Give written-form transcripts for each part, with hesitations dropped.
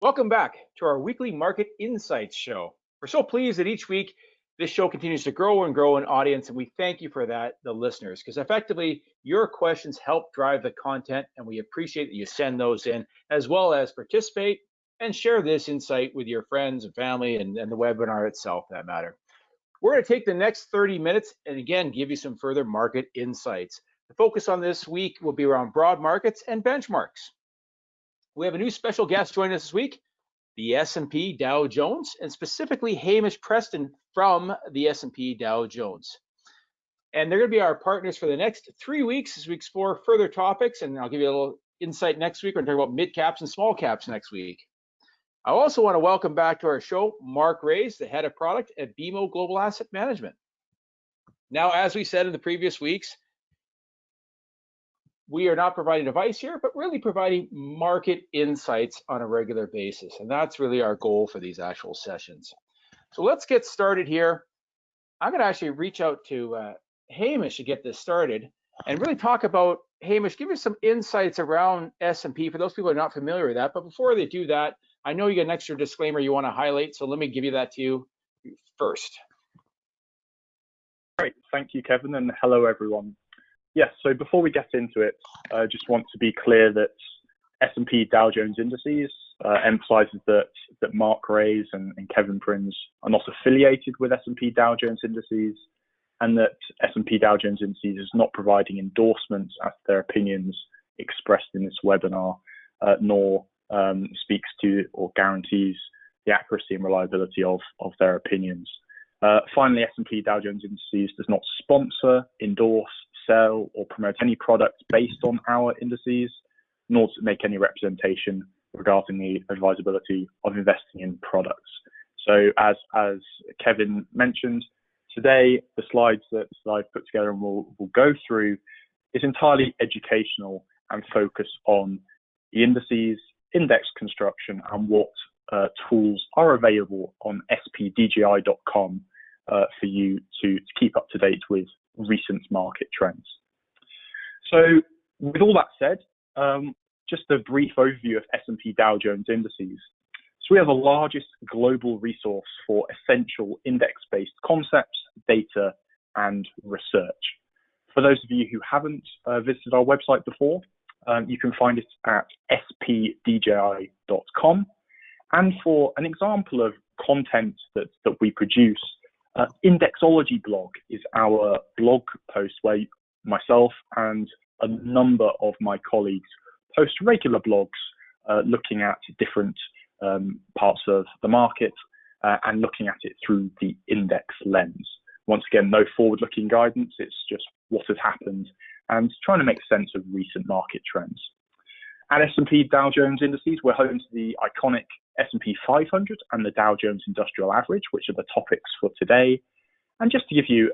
Welcome back to our weekly Market Insights show. We're so pleased that each week this show continues to grow and grow in audience, and we thank you for that, the listeners, because effectively your questions help drive the content, and we appreciate that you send those in, as well as participate and share this insight with your friends and family and the webinar itself, for that matter. We're going to take the next 30 minutes and again give you some further market insights. The focus on this week will be around broad markets and benchmarks. We have a new special guest joining us this week, the S&P Dow Jones, and specifically Hamish Preston from the S&P Dow Jones. And they're going to be our partners for the next 3 weeks as we explore further topics, and I'll give you a little insight next week. We're going to talk about mid caps and small caps next week. I also want to welcome back to our show Mark Rays, the head of product at BMO Global Asset Management. Now, as we said in the previous weeks, we are not providing advice here, but really providing market insights on a regular basis. And that's really our goal for these actual sessions. So let's get started here. I'm going to actually reach out to Hamish to get this started and really talk about, Hamish, give us some insights around S&P for those people who are not familiar with that. But before they do that, I know you got an extra disclaimer you want to highlight, so let me give you that to you first. Great, thank you, Kevin, and hello, everyone. Yes, so before we get into it, I just want to be clear that S&P Dow Jones Indices emphasizes that Mark Rays and Kevin Prinz are not affiliated with S&P Dow Jones Indices, and that S&P Dow Jones Indices is not providing endorsements as to their opinions expressed in this webinar, nor speaks to or guarantees the accuracy and reliability of their opinions. Finally, S&P Dow Jones Indices does not sponsor, endorse, sell, or promote any products based on our indices, nor does it make any representation regarding the advisability of investing in products. So as Kevin mentioned, today the slides that I've put together and we'll go through is entirely educational and focus on the indices, index construction, and what tools are available on spdgi.com for you to keep up to date with recent market trends. So with all that said, just a brief overview of S&P Dow Jones Indices. So we are the largest global resource for essential index-based concepts, data, and research. For those of you who haven't visited our website before, you can find it at spdgi.com. And for an example of content that we produce, Indexology blog is our blog post where myself and a number of my colleagues post regular blogs looking at different parts of the market and looking at it through the index lens. Once again, no forward-looking guidance, it's just what has happened and trying to make sense of recent market trends. At S&P Dow Jones Indices, we're home to the iconic S&P 500 and the Dow Jones Industrial Average, which are the topics for today. And just to give you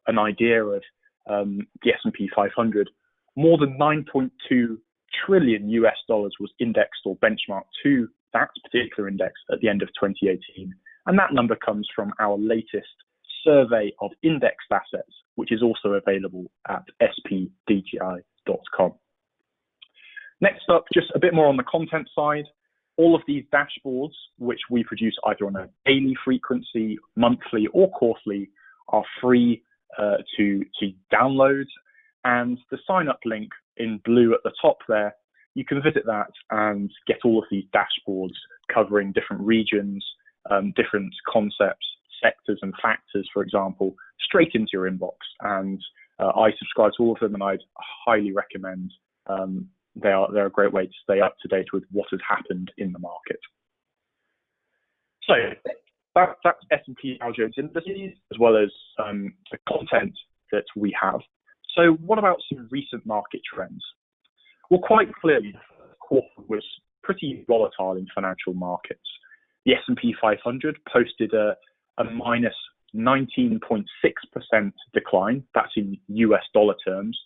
an idea of the S&P 500, more than 9.2 trillion US dollars was indexed or benchmarked to that particular index at the end of 2018. And that number comes from our latest survey of indexed assets, which is also available at spdgi.com. Next up, just a bit more on the content side. All of these dashboards, which we produce either on a daily frequency, monthly, or quarterly, are free to download. And the sign-up link in blue at the top there, you can visit that and get all of these dashboards covering different regions, different concepts, sectors, and factors, for example, straight into your inbox. And I subscribe to all of them, and I'd highly recommend they're a great way to stay up to date with what has happened in the market. So that's S&P Dow Jones Indices, as well as the content that we have. So what about some recent market trends? Well, quite clearly, the quarter was pretty volatile in financial markets. The S&P 500 posted a minus 19.6% decline. That's in US dollar terms.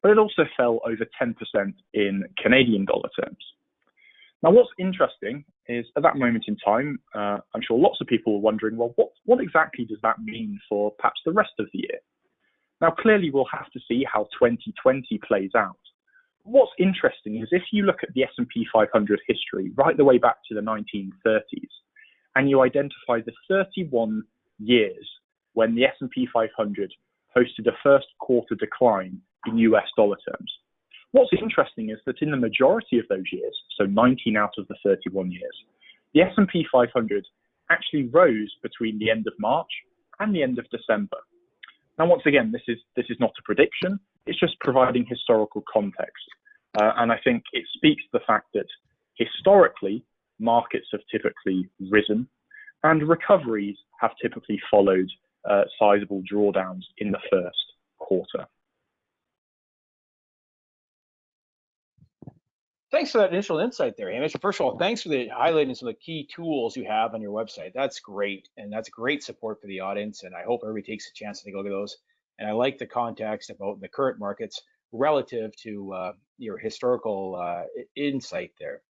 But it also fell over 10% in Canadian dollar terms. Now, what's interesting is at that moment in time, I'm sure lots of people were wondering, well, what exactly does that mean for perhaps the rest of the year? Now, clearly, we'll have to see how 2020 plays out. what's interesting is if you look at the S&P 500 history right the way back to the 1930s, and you identify the 31 years when the S&P 500 posted a first quarter decline in US dollar terms. What's interesting is that in the majority of those years, so 19 out of the 31 years, the S&P 500 actually rose between the end of March and the end of December. Now, once again, this is not a prediction. It's just providing historical context. And I think it speaks to the fact that historically, markets have typically risen and recoveries have typically followed sizable drawdowns in the first quarter. Thanks for that initial insight there, Hamish. First of all, thanks for the highlighting some of the key tools you have on your website. That's great, and that's great support for the audience, and I hope everybody takes a chance to take a look at those. And I like the context about the current markets relative to your historical insight there.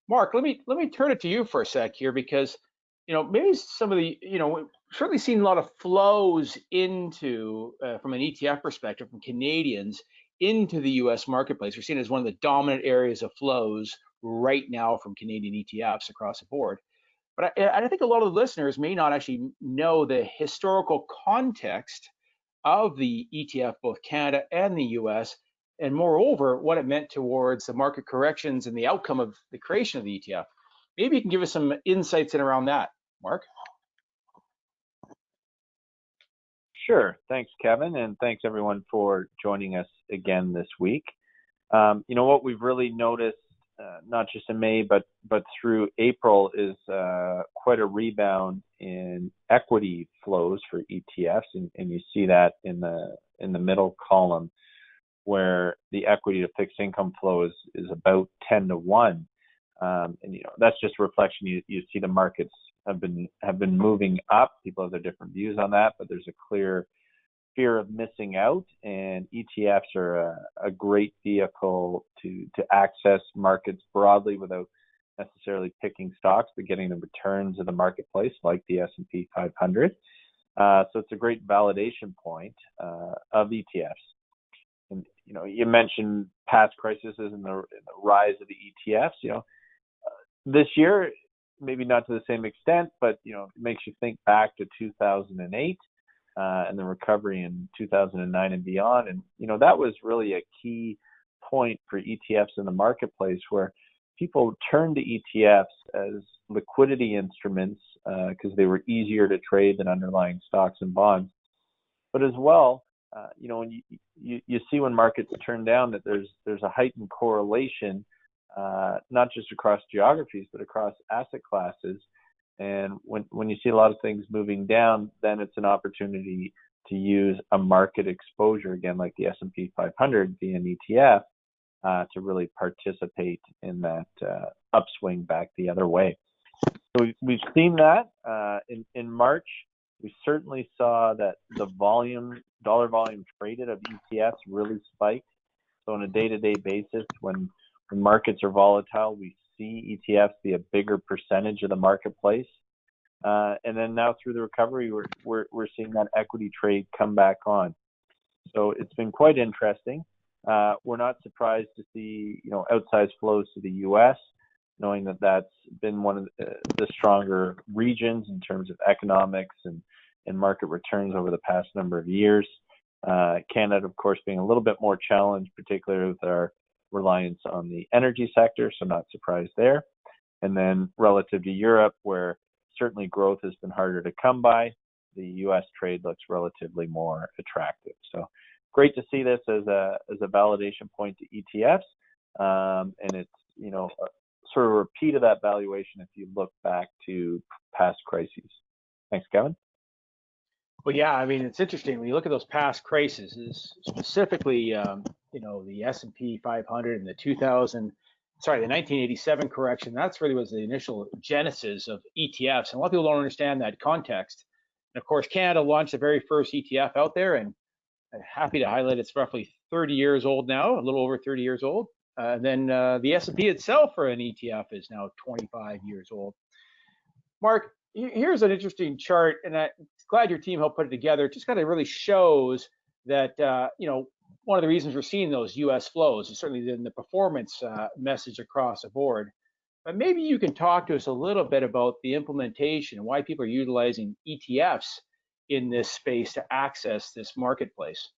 Mark, let me turn it to you for a sec here, because maybe some of the we've certainly seen a lot of flows into from an ETF perspective from Canadians into the US marketplace. We're seen as one of the dominant areas of flows right now from Canadian ETFs across the board. But I think a lot of the listeners may not actually know the historical context of the ETF, both Canada and the US, and moreover, what it meant towards the market corrections and the outcome of the creation of the ETF. Maybe you can give us some insights in around that, Mark. Sure. Thanks, Kevin, and thanks everyone for joining us again this week. What we've really noticed, not just in May, but through April, is quite a rebound in equity flows for ETFs, and you see that in the middle column, where the equity to fixed income flow is about 10 to 1. And that's just a reflection. You see the markets have been moving up. People have their different views on that, but there's a clear fear of missing out, and ETFs are a great vehicle to access markets broadly without necessarily picking stocks, but getting the returns of the marketplace like the S&P 500. So it's a great validation point of ETFs. And you mentioned past crises and the rise of the ETFs. This year, maybe not to the same extent, but it makes you think back to 2008 and the recovery in 2009 and beyond. And that was really a key point for ETFs in the marketplace, where people turned to ETFs as liquidity instruments because they were easier to trade than underlying stocks and bonds. But as well, when you see when markets turn down that there's a heightened correlation, not just across geographies, but across asset classes. And when you see a lot of things moving down, then it's an opportunity to use a market exposure, again, like the S&P 500 via an ETF, to really participate in that upswing back the other way. So we've seen that in March. We certainly saw that the dollar volume traded of ETFs really spiked. So on a day-to-day basis, when markets are volatile, we see ETFs be a bigger percentage of the marketplace. And then now through the recovery, we're seeing that equity trade come back on. So it's been quite interesting. We're not surprised to see outsized flows to the U.S., knowing that that's been one of the stronger regions in terms of economics and market returns over the past number of years. Canada, of course, being a little bit more challenged, particularly with our reliance on the energy sector, so not surprised there. And then relative to Europe, where certainly growth has been harder to come by, the U.S. trade looks relatively more attractive. So great to see this as a validation point to ETFs, and it's sort of a repeat of that valuation if you look back to past crises. Thanks, Kevin. Well, yeah, I mean, it's interesting when you look at those past crises, specifically, the S&P 500 and the 1987 correction. That's really was the initial genesis of ETFs, and a lot of people don't understand that context. And of course, Canada launched the very first ETF out there, and I'm happy to highlight it's roughly 30 years old now, a little over 30 years old. Then the S&P itself for an ETF is now 25 years old. Mark, here's an interesting chart, and I'm glad your team helped put it together. It just kind of really shows that, one of the reasons we're seeing those US flows is certainly in the performance message across the board. But maybe you can talk to us a little bit about the implementation and why people are utilizing ETFs in this space to access this marketplace.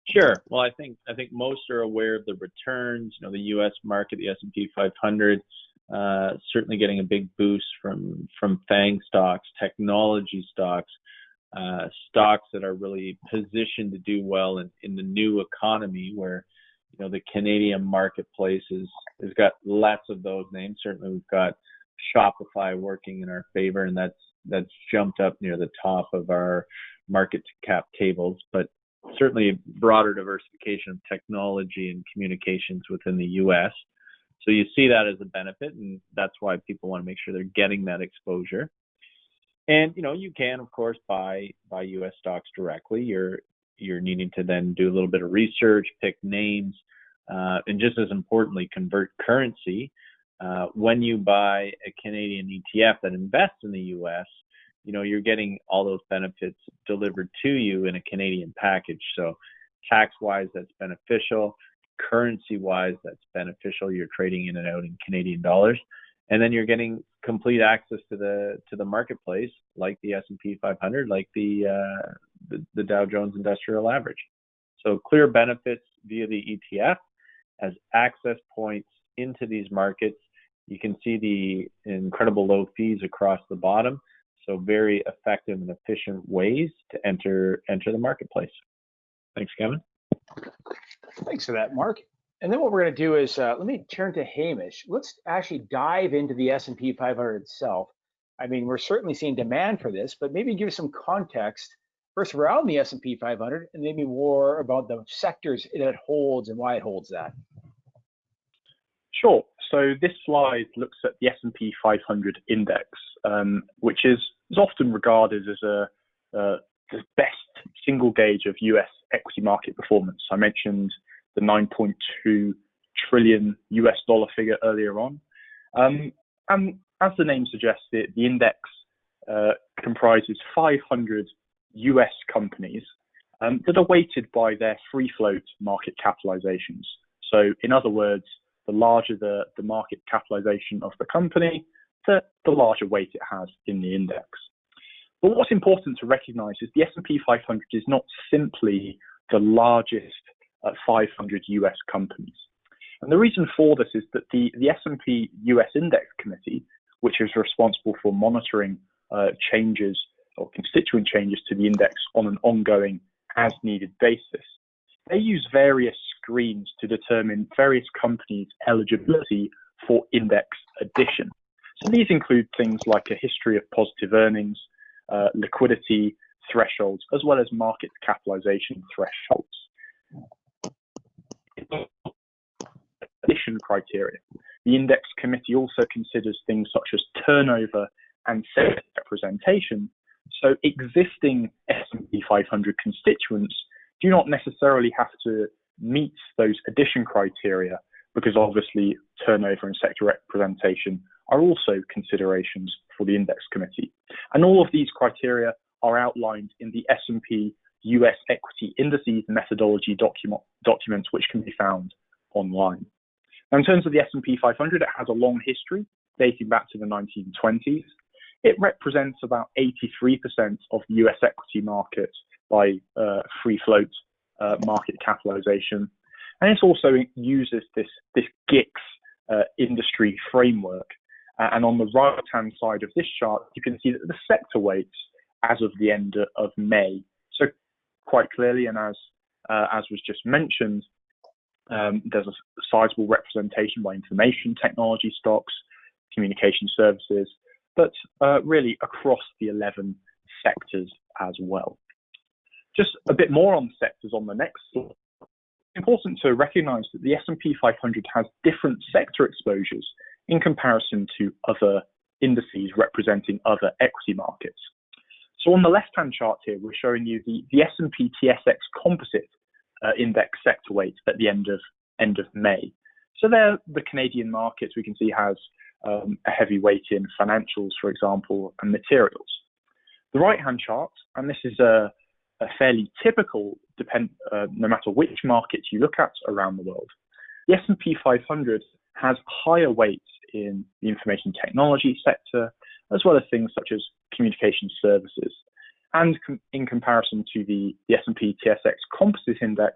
Sure. Well, I think most are aware of the returns. You know, the U.S. market, the S&P 500, certainly getting a big boost from FANG stocks, technology stocks, stocks that are really positioned to do well in the new economy, where the Canadian marketplace has got lots of those names. Certainly, we've got Shopify working in our favor, and that's jumped up near the top of our market cap tables. But certainly broader diversification of technology and communications within the U.S. So you see that as a benefit, and that's why people want to make sure they're getting that exposure. And you can, of course, buy U.S. stocks directly. You're needing to then do a little bit of research, pick names, and just as importantly, convert currency. When you buy a Canadian ETF that invests in the U.S., you're getting all those benefits delivered to you in a Canadian package. So tax-wise, that's beneficial. Currency-wise, that's beneficial. You're trading in and out in Canadian dollars. And then you're getting complete access to the marketplace, like the S&P 500, like the Dow Jones Industrial Average. So clear benefits via the ETF as access points into these markets. You can see the incredible low fees across the bottom. So very effective and efficient ways to enter the marketplace. Thanks, Kevin. Thanks for that, Mark. And then what we're going to do is, let me turn to Hamish. Let's actually dive into the S&P 500 itself. I mean, we're certainly seeing demand for this, but maybe give us some context first around the S&P 500 and maybe more about the sectors that it holds and why it holds that. Sure. So this slide looks at the S&P 500 index, which is often regarded as the best single gauge of US equity market performance. I mentioned the $9.2 trillion US dollar figure earlier on. And as the name suggests, the index comprises 500 US companies that are weighted by their free float market capitalizations. So in other words, the larger the market capitalization of the company, the larger weight it has in the index. But what's important to recognize is the S&P 500 is not simply the largest 500 US companies. And the reason for this is that the S&P US Index Committee, which is responsible for monitoring changes or constituent changes to the index on an ongoing as-needed basis, they use various screens to determine various companies' eligibility for index addition. So these include things like a history of positive earnings, liquidity thresholds, as well as market capitalization thresholds. Addition criteria. The index committee also considers things such as turnover and sector representation. So existing S&P 500 constituents do not necessarily have to meet those addition criteria, because obviously turnover and sector representation are also considerations for the index committee. And all of these criteria are outlined in the S&P US Equity Indices Methodology documents, which can be found online. Now, in terms of the S&P 500, it has a long history dating back to the 1920s. It represents about 83% of the US equity market by free float market capitalization. And it also uses this GICS industry framework. And on the right-hand side of this chart, you can see that the sector weights as of the end of May. So quite clearly, and as was just mentioned, there's a sizable representation by information technology stocks, communication services, but really across the 11 sectors as well. Just a bit more on sectors on the next slide. It's important to recognize that the S&P 500 has different sector exposures in comparison to other indices representing other equity markets. So on the left-hand chart here, we're showing you the S&P TSX Composite index sector weight at the end of May. So there, the Canadian markets we can see has a heavy weight in financials, for example, and materials. The right-hand chart, and this is fairly typical, no matter which markets you look at around the world. The S&P 500 has higher weights in the information technology sector, as well as things such as communication services. And in comparison to the S&P TSX Composite Index,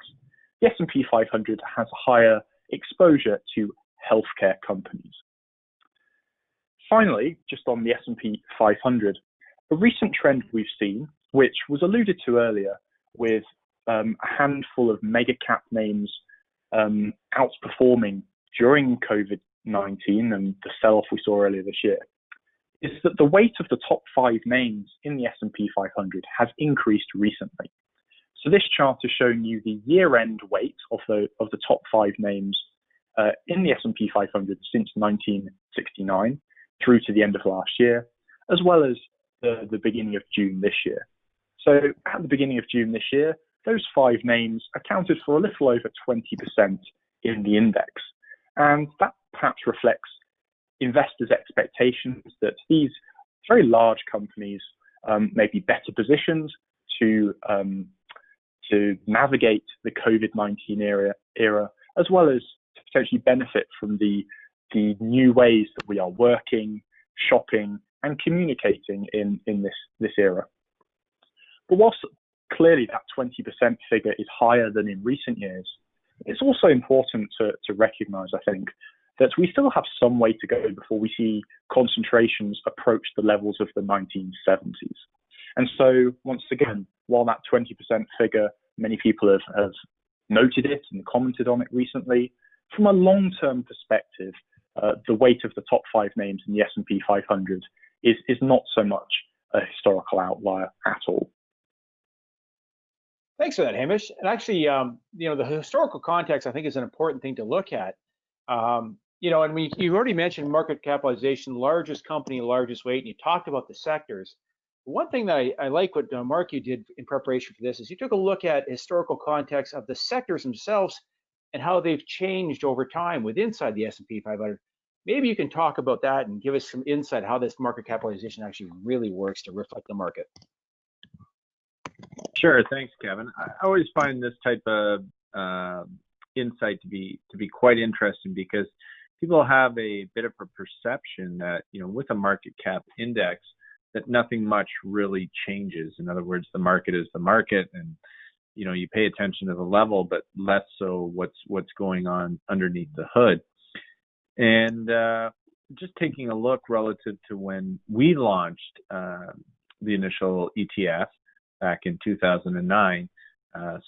the S&P 500 has higher exposure to healthcare companies. Finally, just on the S&P 500, a recent trend we've seen, which was alluded to earlier with a handful of mega cap names outperforming during COVID-19 and the sell-off we saw earlier this year, is that the weight of the top 5 names in the S&P 500 has increased recently. So this chart is showing you the year-end weight of the top 5 names in the S&P 500 since 1969 through to the end of last year, as well as the beginning of June this year. So at the beginning of June this year, those 5 names accounted for a little over 20% in the index. And that perhaps reflects investors' expectations that these very large companies may be better positioned to navigate the COVID-19 era, as well as to potentially benefit from the new ways that we are working, shopping, and communicating in this era. But whilst clearly that 20% figure is higher than in recent years, it's also important to recognize, I think, that we still have some way to go before we see concentrations approach the levels of the 1970s. And so, once again, while that 20% figure, many people have noted it and commented on it recently, from a long-term perspective, the weight of the top 5 names in the S&P 500 is not so much a historical outlier at all. Thanks for that, Hamish. And actually, the historical context, I think, is an important thing to look at. And you already mentioned market capitalization, largest company, largest weight, and you talked about the sectors. One thing that I like what Mark, you did in preparation for this is you took a look at historical context of the sectors themselves and how they've changed over time inside the S&P 500. Maybe you can talk about that and give us some insight how this market capitalization actually really works to reflect the market. Sure, thanks, Kevin. I always find this type of insight to be quite interesting because people have a bit of a perception that with a market cap index that nothing much really changes. In other words, the market is the market, and you pay attention to the level, but less so what's going on underneath the hood. And just taking a look relative to when we launched the initial ETF back in 2009,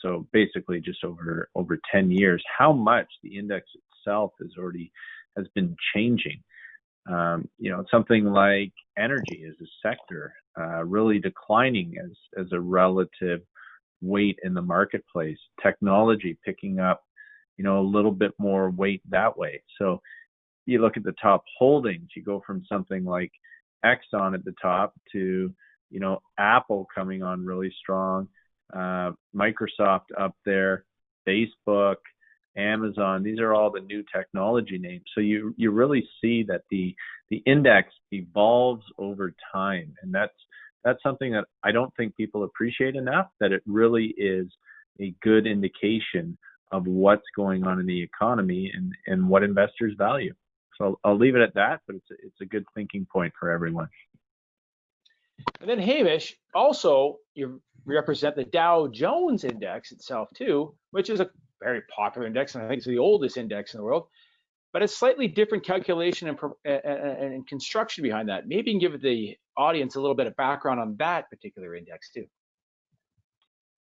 so basically just over 10 years, how much the index itself has been changing. Something like energy as a sector really declining as a relative weight in the marketplace. Technology picking up, a little bit more weight that way. So you look at the top holdings, you go from something like Exxon at the top to Apple coming on really strong, Microsoft up there, Facebook, Amazon. These are all the new technology names. So you really see that the index evolves over time, and that's something that I don't think people appreciate enough. That it really is a good indication of what's going on in the economy and what investors value. So I'll leave it at that, but it's a good thinking point for everyone. And then Hamish, also you represent the Dow Jones Index itself too, which is a very popular index, and I think it's the oldest index in the world, but it's slightly different calculation and construction behind that. Maybe you can give the audience a little bit of background on that particular index too.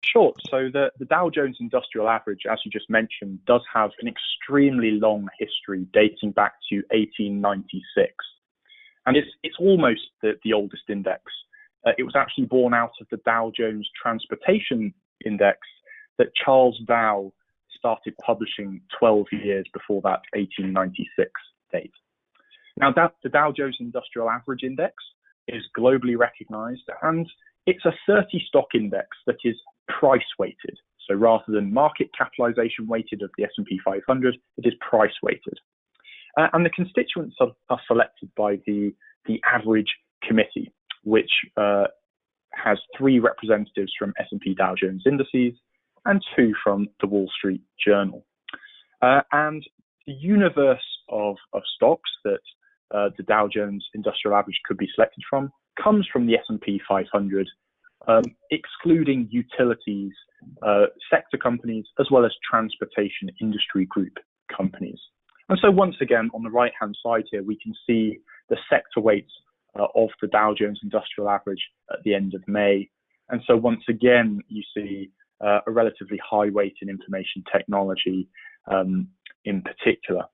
Sure. So the Dow Jones Industrial Average, as you just mentioned, does have an extremely long history dating back to 1896. And it's almost the oldest index. It was actually born out of the Dow Jones Transportation Index that Charles Dow started publishing 12 years before that 1896 date. Now, the Dow Jones Industrial Average Index is globally recognized, and it's a 30-stock index that is price-weighted. So rather than market capitalization weighted of the S&P 500, it is price-weighted. And the constituents are selected by the average committee, which has 3 representatives from S&P Dow Jones Indices and 2 from the Wall Street Journal. And the universe of stocks that the Dow Jones Industrial Average could be selected from comes from the S&P 500, excluding utilities sector companies, as well as transportation industry group companies. And so once again, on the right-hand side here, we can see the sector weights of the Dow Jones Industrial Average at the end of May. And so once again, you see a relatively high weight in information technology in particular.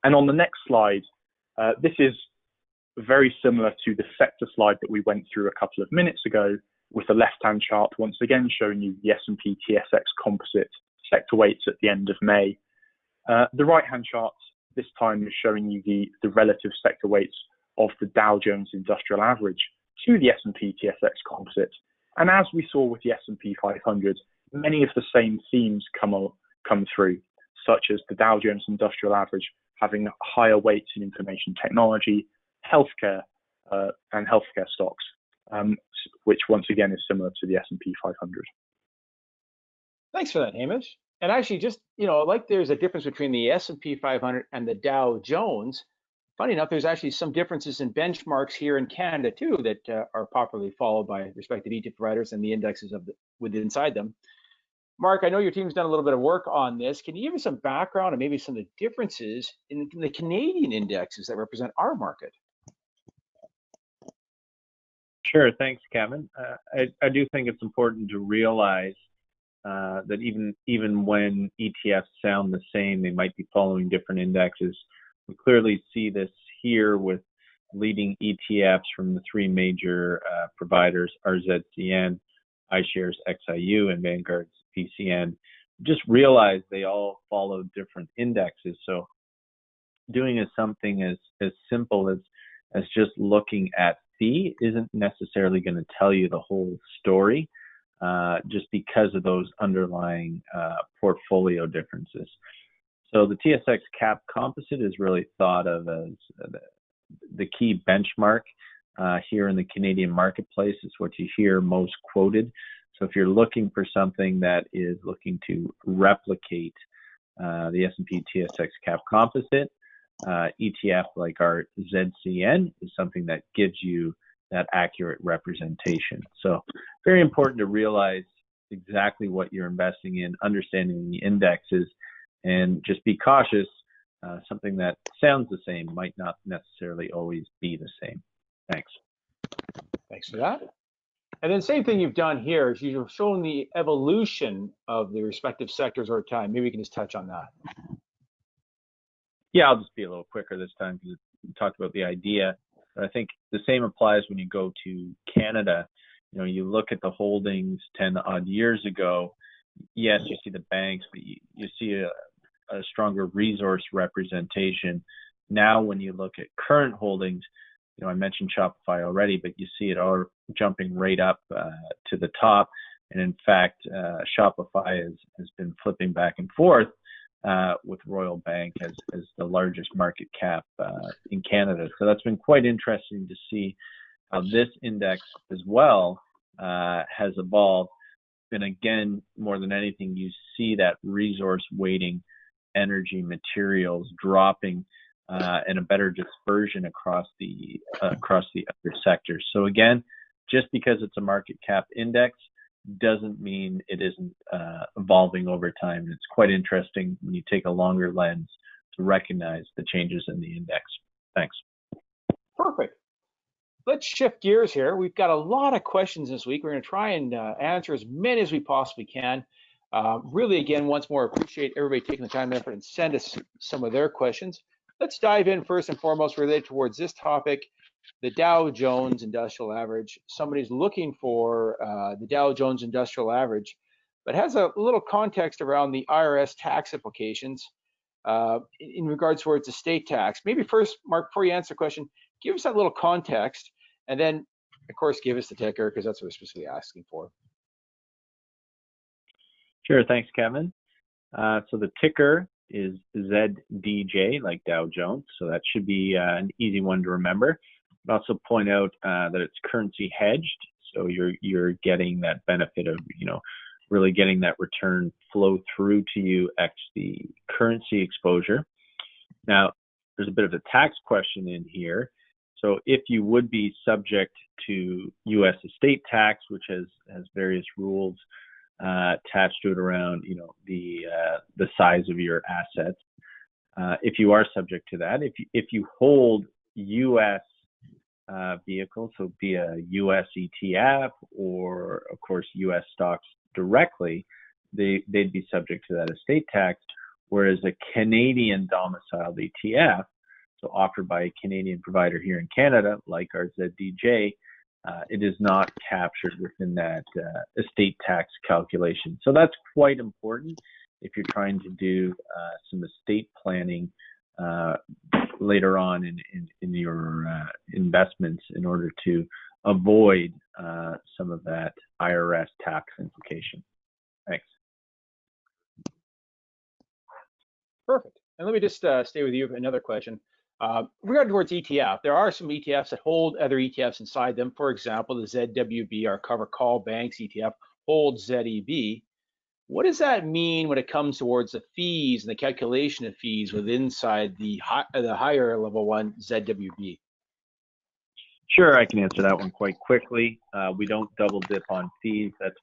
And on the next slide, this is very similar to the sector slide that we went through a couple of minutes ago, with the left-hand chart once again showing you the S&P TSX Composite sector weights at the end of May. The right-hand chart this time is showing you the relative sector weights of the Dow Jones Industrial Average to the S&P TSX Composite. And as we saw with the S&P 500, many of the same themes come through, such as the Dow Jones Industrial Average having higher weights in information technology, healthcare, and healthcare stocks, which once again is similar to the S&P 500. Thanks for that, Hamish. And actually, just, like there's a difference between the S&P 500 and the Dow Jones. Funny enough, there's actually some differences in benchmarks here in Canada too that are popularly followed by respective ETF providers and the indexes inside them. Mark, I know your team's done a little bit of work on this. Can you give us some background and maybe some of the differences in the Canadian indexes that represent our market? Sure, thanks, Kevin. I do think it's important to realize that even when ETFs sound the same, they might be following different indexes. We clearly see this here with leading ETFs from the 3 major providers, RZCN, iShares XIU, and Vanguard's PCN. Just realize they all follow different indexes. So doing something as simple as just looking at fee isn't necessarily going to tell you the whole story, just because of those underlying portfolio differences. So the TSX Cap Composite is really thought of as the key benchmark here in the Canadian marketplace. Is what you hear most quoted. So if you're looking for something that is looking to replicate the S&P TSX Cap Composite, ETF like our ZCN is something that gives you that accurate representation. So very important to realize exactly what you're investing in, understanding the indexes, and just be cautious. Something that sounds the same might not necessarily always be the same. Thanks. Thanks for that. And then same thing you've done here is you've shown the evolution of the respective sectors over time. Maybe we can just touch on that. Yeah, I'll just be a little quicker this time because we talked about the idea. But I think the same applies when you go to Canada. You look at the holdings 10 odd years ago. Yes, you see the banks, but you see a stronger resource representation. Now, when you look at current holdings, I mentioned Shopify already, but you see it all jumping right up to the top. And in fact, Shopify has been flipping back and forth with Royal Bank as the largest market cap in Canada. So that's been quite interesting to see how this index as well has evolved. And again, more than anything, you see that resource weighting, energy, materials dropping, and a better dispersion across the other sectors. So again, just because it's a market cap index doesn't mean it isn't evolving over time. It's quite interesting when you take a longer lens to recognize the changes in the index. Thanks. Perfect. Let's shift gears here. We've got a lot of questions this week. We're going to try and answer as many as we possibly can. Really, again, once more, appreciate everybody taking the time and effort and send us some of their questions. Let's dive in first and foremost related towards this topic, the Dow Jones Industrial Average. Somebody's looking for the Dow Jones Industrial Average, but has a little context around the IRS tax implications in regards towards the state tax. Maybe first, Mark, before you answer the question, give us that little context, and then, of course, give us the ticker, because that's what we're specifically asking for. Sure, thanks, Kevin. So the ticker is ZDJ, like Dow Jones, so that should be an easy one to remember. I'd also point out that it's currency hedged, So you're getting that benefit of, really getting that return flow through to you ex the currency exposure. Now, there's a bit of a tax question in here. So if you would be subject to U.S. estate tax, which has various rules attached to it around, the size of your assets, if you are subject to that, if you hold U.S. Vehicles, so be a U.S. ETF or, of course, U.S. stocks directly, they'd be subject to that estate tax, whereas a Canadian domiciled ETF, so offered by a Canadian provider here in Canada, like our ZDJ, it is not captured within that estate tax calculation. So that's quite important if you're trying to do some estate planning later on in your investments in order to avoid some of that IRS tax implication. Thanks. Perfect. And let me just stay with you for another question. Regarding towards ETF, there are some ETFs that hold other ETFs inside them. For example, the ZWB, our Cover Call Banks ETF, holds ZEB. What does that mean when it comes towards the fees and the calculation of fees with inside the higher level one, ZWB? Sure, I can answer that one quite quickly. We don't double dip on fees. That's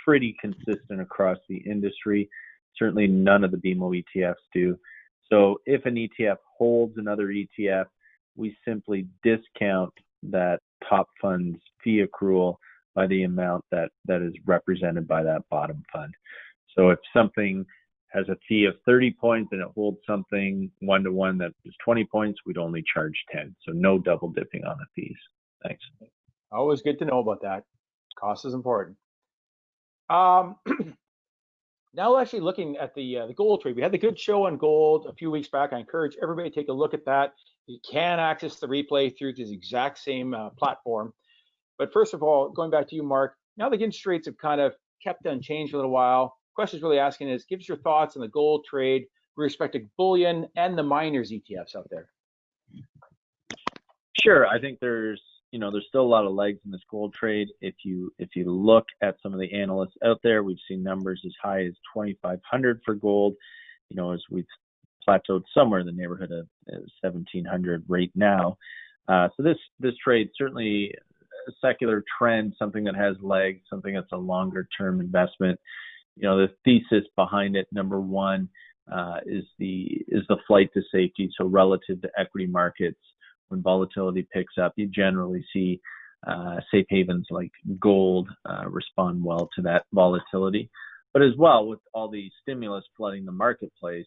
pretty consistent across the industry. Certainly none of the BMO ETFs do. So if an ETF holds another ETF, we simply discount that top fund's fee accrual by the amount that is represented by that bottom fund. So if something has a fee of 30 points and it holds something one-to-one that is 20 points, we'd only charge 10. So no double dipping on the fees. Thanks. Always good to know about that. Cost is important. Now actually looking at the gold trade, we had the good show on gold a few weeks back. I encourage everybody to take a look at that. You can access the replay through this exact same platform. But first of all, going back to you, Mark, now the interest rates have kind of kept unchanged for a little while. Question is really asking is, give us your thoughts on the gold trade with respect to bullion and the miners ETFs out there. Sure, I think there's still a lot of legs in this gold trade. If you look at some of the analysts out there, we've seen numbers as high as 2,500 for gold. As we've plateaued somewhere in the neighborhood of 1,700 right now. So this trade certainly a secular trend, something that has legs, something that's a longer term investment. The thesis behind it, number one, is the flight to safety. So relative to equity markets, when volatility picks up, you generally see safe havens like gold respond well to that volatility. But as well, with all the stimulus flooding the marketplace,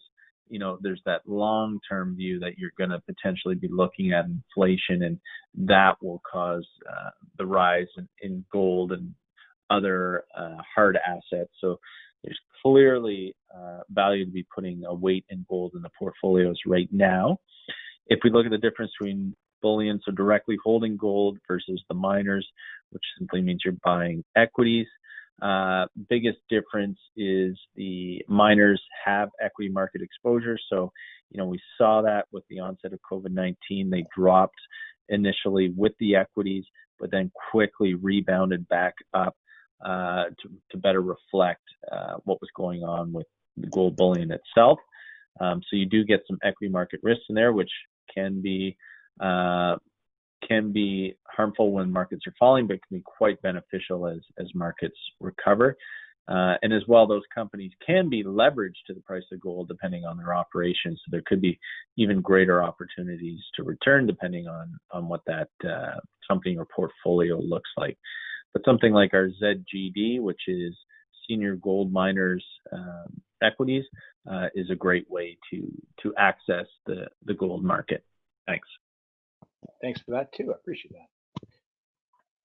there's that long-term view that you're going to potentially be looking at inflation, and that will cause the rise in gold and other hard assets. So there's clearly value to be putting a weight in gold in the portfolios right now. If we look at the difference between bullion, so directly holding gold versus the miners, which simply means you're buying equities, biggest difference is the miners have equity market exposure. So, we saw that with the onset of COVID-19, they dropped initially with the equities, but then quickly rebounded back up to better reflect what was going on with the gold bullion itself. So you do get some equity market risks in there, which can be harmful when markets are falling, but can be quite beneficial as markets recover. And as well, those companies can be leveraged to the price of gold depending on their operations. So there could be even greater opportunities to return depending on what that company or portfolio looks like. But something like our ZGD, which is Senior Gold Miners Equities, is a great way to access the gold market. Thanks. Thanks for that too. I appreciate that.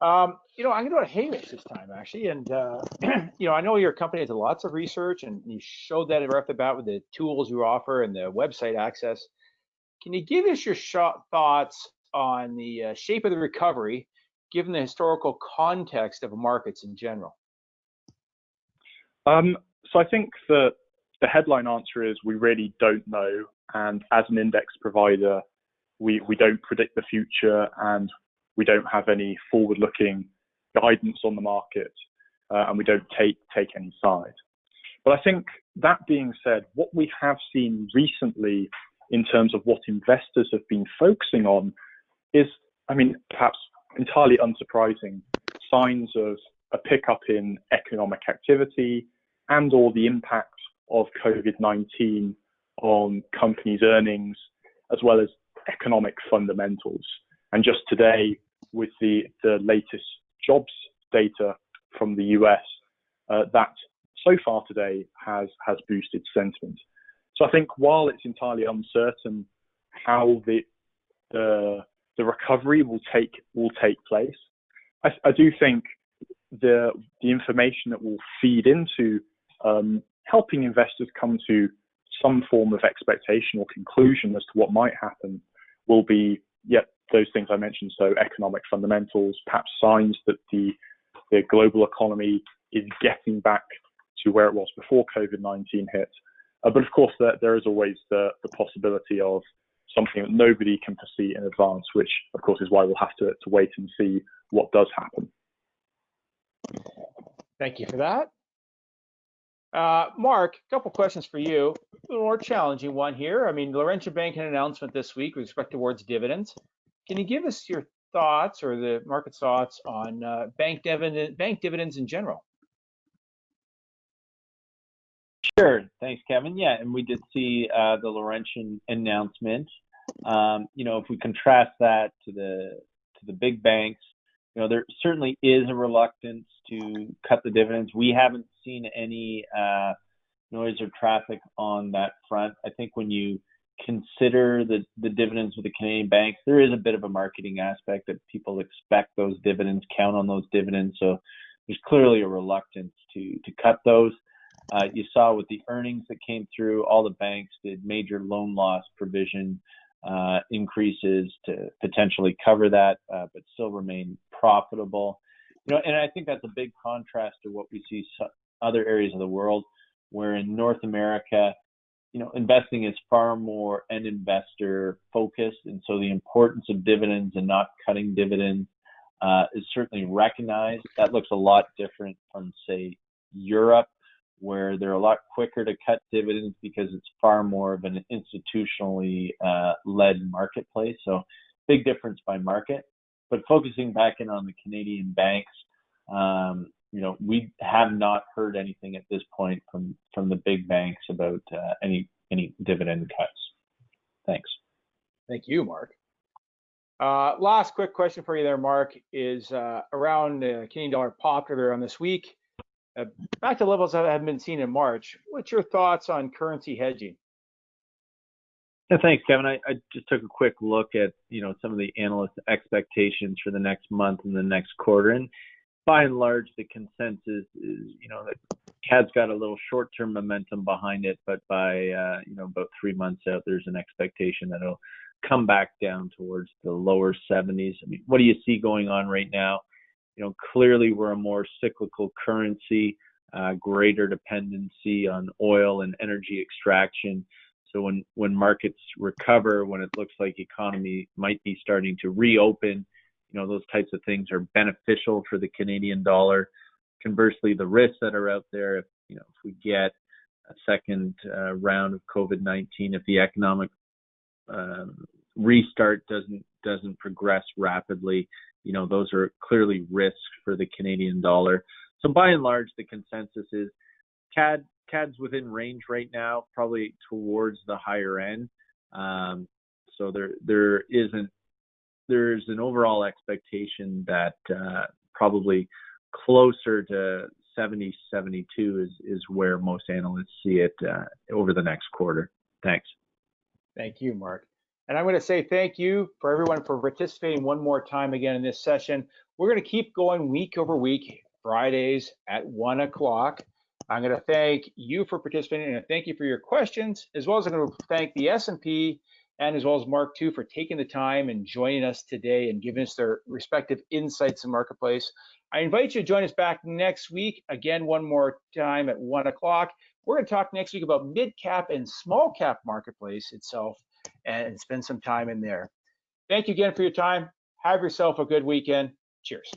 I'm going to go to Hamish this time actually, and I know your company has lots of research, and you showed that right off the bat with the tools you offer and the website access. Can you give us your thoughts on the shape of the recovery, given the historical context of markets in general? So I think that the headline answer is we really don't know, and as an index provider, we don't predict the future, and we don't have any forward-looking guidance on the market, and we don't take any side. But I think that being said, what we have seen recently in terms of what investors have been focusing on is, I mean, perhaps entirely unsurprising, signs of a pickup in economic activity and or the impact of COVID-19 on companies' earnings, as well as economic fundamentals. And just today, with the latest jobs data from the US, that so far today has boosted sentiment. So I think while it's entirely uncertain how the recovery will take place, I do think the information that will feed into helping investors come to some form of expectation or conclusion as to what might happen will be, those things I mentioned. So economic fundamentals, perhaps signs that the global economy is getting back to where it was before COVID-19 hit. But of course, there is always the possibility of something that nobody can foresee in advance, which of course is why we'll have to wait and see what does happen. Thank you for that. Mark, a couple questions for you. A little more challenging one here. I mean, Laurentian Bank had an announcement this week with respect towards dividends. Can you give us your thoughts or the market's thoughts on bank dividends in general? Sure. Thanks, Kevin. Yeah, and we did see the Laurentian announcement. If we contrast that to the big banks, there certainly is a reluctance to cut the dividends. We haven't seen any noise or traffic on that front. I think when you consider the dividends with the Canadian banks, there is a bit of a marketing aspect that people expect those dividends, count on those dividends. So there's clearly a reluctance to cut those. You saw with the earnings that came through, all the banks did major loan loss provision increases to potentially cover that, but still remain profitable. And I think that's a big contrast to what we see other areas of the world, where in North America, investing is far more end investor focused, and so the importance of dividends and not cutting dividends is certainly recognized. That looks a lot different from, say, Europe, where they're a lot quicker to cut dividends because it's far more of an institutionally led marketplace. So big difference by market. But focusing back in on the Canadian banks, we have not heard anything at this point from the big banks about any dividend cuts. Thanks. Thank you, Mark. Last quick question for you there, Mark, is around Canadian dollar popular on this week. Back to levels that haven't been seen in March. What's your thoughts on currency hedging? Yeah, thanks, Kevin. I just took a quick look at some of the analyst expectations for the next month and the next quarter, and by and large, the consensus is that CAD's got a little short-term momentum behind it, but by about 3 months out, there's an expectation that it'll come back down towards the lower 70s. I mean, what do you see going on right now? Clearly we're a more cyclical currency, greater dependency on oil and energy extraction. So when markets recover, when it looks like economy might be starting to reopen, those types of things are beneficial for the Canadian dollar. Conversely, the risks that are out there, if we get a second round of COVID-19, if the economic restart doesn't progress rapidly, those are clearly risks for the Canadian dollar. So by and large, the consensus is CAD's within range right now, probably towards the higher end. So there's an overall expectation that probably closer to 70, 72 is where most analysts see it over the next quarter. Thanks. Thank you, Mark. And I'm going to say thank you for everyone for participating one more time again in this session. We're going to keep going week over week, Fridays at 1 o'clock. I'm going to thank you for participating, and thank you for your questions, as well as I'm going to thank the S&P and as well as Mark too for taking the time and joining us today and giving us their respective insights in marketplace. I invite you to join us back next week, again, one more time at 1 o'clock. We're going to talk next week about mid-cap and small-cap marketplace itself and spend some time in there. Thank you again for your time. Have yourself a good weekend. Cheers.